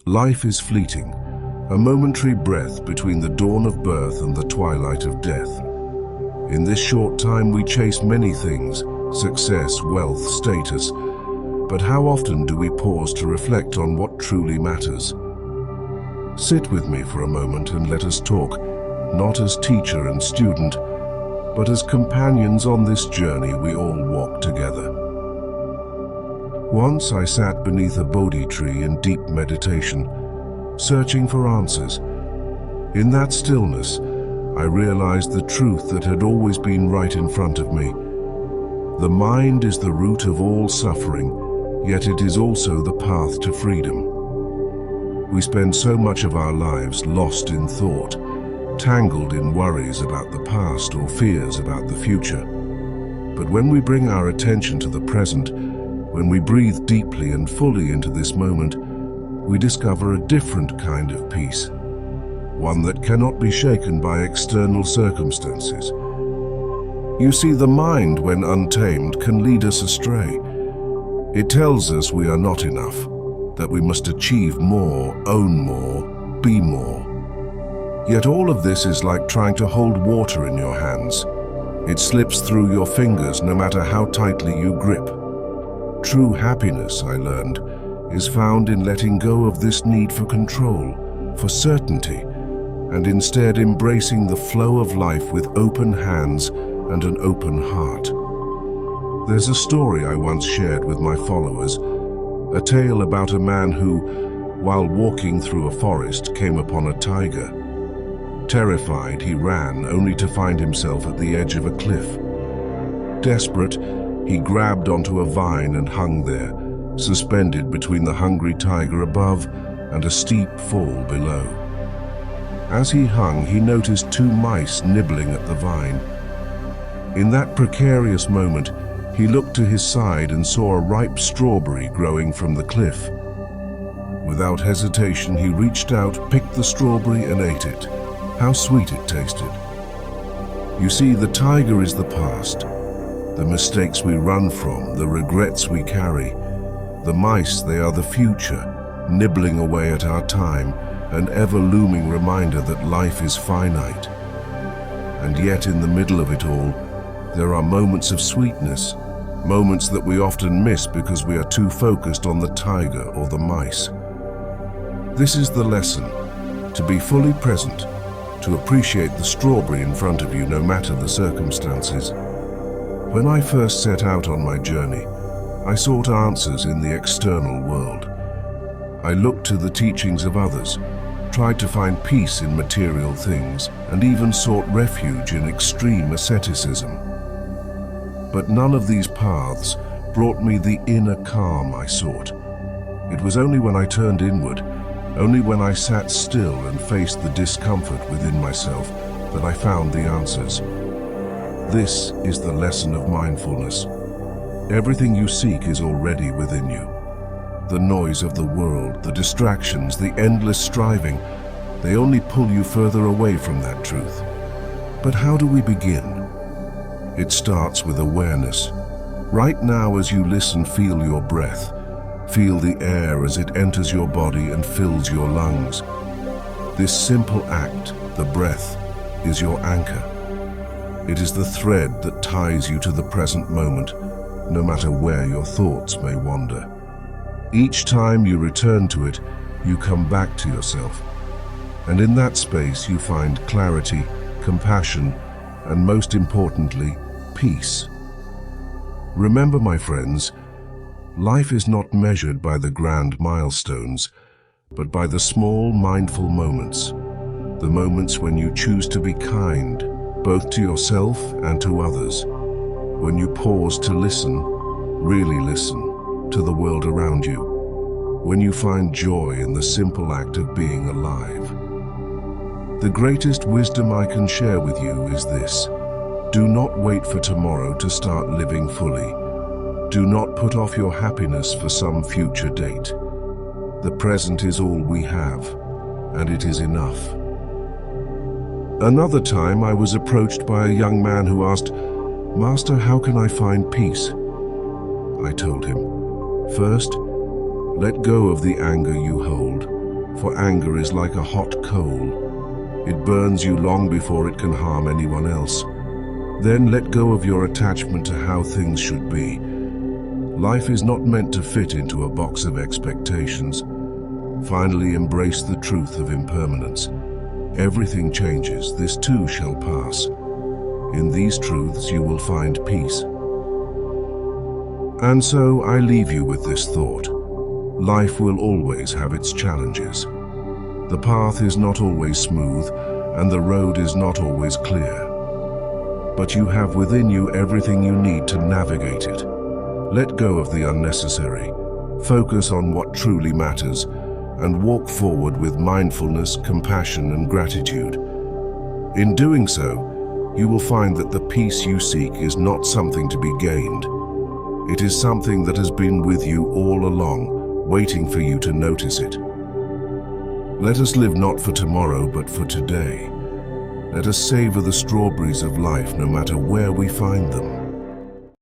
Life is fleeting, a momentary breath between the dawn of birth and the twilight of death. In this short time we chase many things, success, wealth, status, but how often do we pause to reflect on what truly matters? Sit with me for a moment and let us talk, not as teacher and student, but as companions on this journey we all walk together. Once I sat beneath a Bodhi tree in deep meditation, searching for answers. In that stillness, I realized the truth that had always been right in front of me. The mind is the root of all suffering, yet it is also the path to freedom. We spend so much of our lives lost in thought, tangled in worries about the past or fears about the future. But when we bring our attention to the present, when we breathe deeply and fully into this moment, we discover a different kind of peace, one that cannot be shaken by external circumstances. You see, the mind, when untamed, can lead us astray. It tells us we are not enough, that we must achieve more, own more, be more. Yet all of this is like trying to hold water in your hands. It slips through your fingers no matter how tightly you grip. True happiness, I learned, is found in letting go of this need for control, for certainty, and instead embracing the flow of life with open hands and an open heart. There's a story I once shared with my followers, a tale about a man who, while walking through a forest, came upon a tiger. Terrified, he ran, only to find himself at the edge of a cliff. Desperate, he grabbed onto a vine and hung there, suspended between the hungry tiger above and a steep fall below. As he hung, he noticed two mice nibbling at the vine. In that precarious moment, he looked to his side and saw a ripe strawberry growing from the cliff. Without hesitation, he reached out, picked the strawberry and ate it. How sweet it tasted. You see, the tiger is the past, the mistakes we run from, the regrets we carry. The mice, they are the future, nibbling away at our time, an ever-looming reminder that life is finite. And yet, in the middle of it all, there are moments of sweetness, moments that we often miss because we are too focused on the tiger or the mice. This is the lesson: to be fully present, to appreciate the strawberry in front of you no matter the circumstances. When I first set out on my journey, I sought answers in the external world. I looked to the teachings of others, tried to find peace in material things, and even sought refuge in extreme asceticism. But none of these paths brought me the inner calm I sought. It was only when I turned inward, only when I sat still and faced the discomfort within myself, that I found the answers. This is the lesson of mindfulness. Everything you seek is already within you. The noise of the world, the distractions, the endless striving, they only pull you further away from that truth. But how do we begin? It starts with awareness. Right now, as you listen, feel your breath. Feel the air as it enters your body and fills your lungs. This simple act, the breath, is your anchor. It is the thread that ties you to the present moment, no matter where your thoughts may wander. Each time you return to it, you come back to yourself. And in that space you find clarity, compassion, and most importantly, peace. Remember, my friends, life is not measured by the grand milestones, but by the small, mindful moments. The moments when you choose to be kind, both to yourself and to others. When you pause to listen, really listen, to the world around you. When you find joy in the simple act of being alive. The greatest wisdom I can share with you is this: do not wait for tomorrow to start living fully. Do not put off your happiness for some future date. The present is all we have, and it is enough. Another time I was approached by a young man who asked, "Master, how can I find peace?" I told him, "First, let go of the anger you hold. for anger is like a hot coal. It burns you long before it can harm anyone else. Then let go of your attachment to how things should be. Life is not meant to fit into a box of expectations. Finally, embrace the truth of impermanence. Everything changes, this too shall pass. In these truths you will find peace. And so I leave you with this thought. Life will always have its challenges. The path is not always smooth, and the road is not always clear. But you have within you everything you need to navigate it. Let go of the unnecessary. Focus on what truly matters, and walk forward with mindfulness, compassion, and gratitude. In doing so, you will find that the peace you seek is not something to be gained. It is something that has been with you all along, waiting for you to notice it. Let us live not for tomorrow, but for today. Let us savor the strawberries of life no matter where we find them.